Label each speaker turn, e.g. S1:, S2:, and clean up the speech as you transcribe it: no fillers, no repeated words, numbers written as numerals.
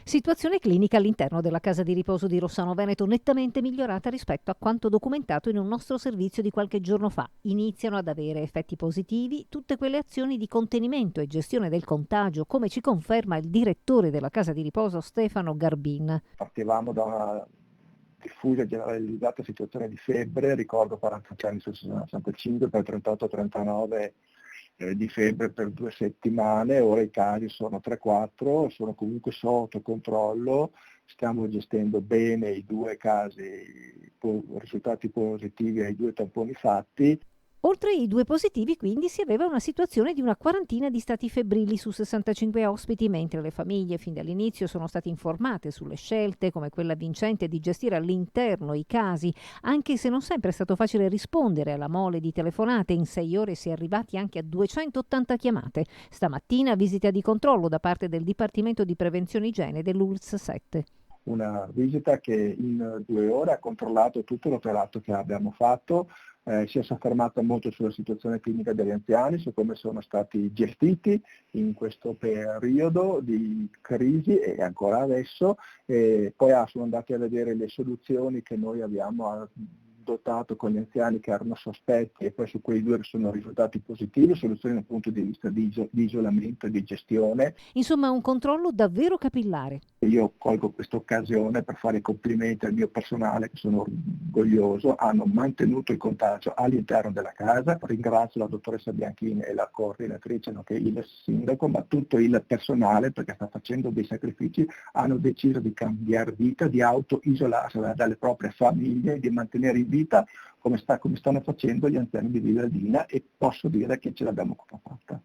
S1: Situazione clinica all'interno della casa di riposo di Rossano Veneto nettamente migliorata rispetto a quanto documentato in un nostro servizio di qualche giorno fa. Iniziano ad avere effetti positivi tutte quelle azioni di contenimento e gestione del contagio, come ci conferma il direttore della casa di riposo Stefano Garbin.
S2: Partivamo da una diffusa e generalizzata situazione di febbre, ricordo 40 anni su 65 per 38-39 di febbre per 2 settimane, ora i casi sono 3-4, sono comunque sotto controllo, stiamo gestendo bene i 2 casi, risultati positivi ai 2 tamponi fatti.
S1: Oltre i 2 positivi, quindi, si aveva una situazione di una quarantina di stati febbrili su 65 ospiti, mentre le famiglie fin dall'inizio sono state informate sulle scelte, come quella vincente di gestire all'interno i casi, anche se non sempre è stato facile rispondere alla mole di telefonate. In 6 ore si è arrivati anche a 280 chiamate. Stamattina visita di controllo da parte del Dipartimento di Prevenzione Igiene dell'ULSS 7.
S2: Una visita che in 2 ore ha controllato tutto l'operato che abbiamo fatto, si è soffermata molto sulla situazione clinica degli anziani, su come sono stati gestiti in questo periodo di crisi e ancora adesso, e poi sono andati a vedere le soluzioni che noi abbiamo adottato con gli anziani che erano sospetti e poi su quei 2 sono risultati positivi, soluzioni dal punto di vista di isolamento e di gestione.
S1: Insomma, un controllo davvero capillare.
S2: Io colgo questa occasione per fare i complimenti al mio personale, che sono orgoglioso, hanno mantenuto il contagio all'interno della casa. Ringrazio la dottoressa Bianchini e la coordinatrice, nonché il sindaco, ma tutto il personale, perché sta facendo dei sacrifici, hanno deciso di cambiare vita, di auto-isolarsi dalle proprie famiglie e di mantenere in vita come stanno facendo gli anziani di Villadina, e posso dire che ce l'abbiamo fatta.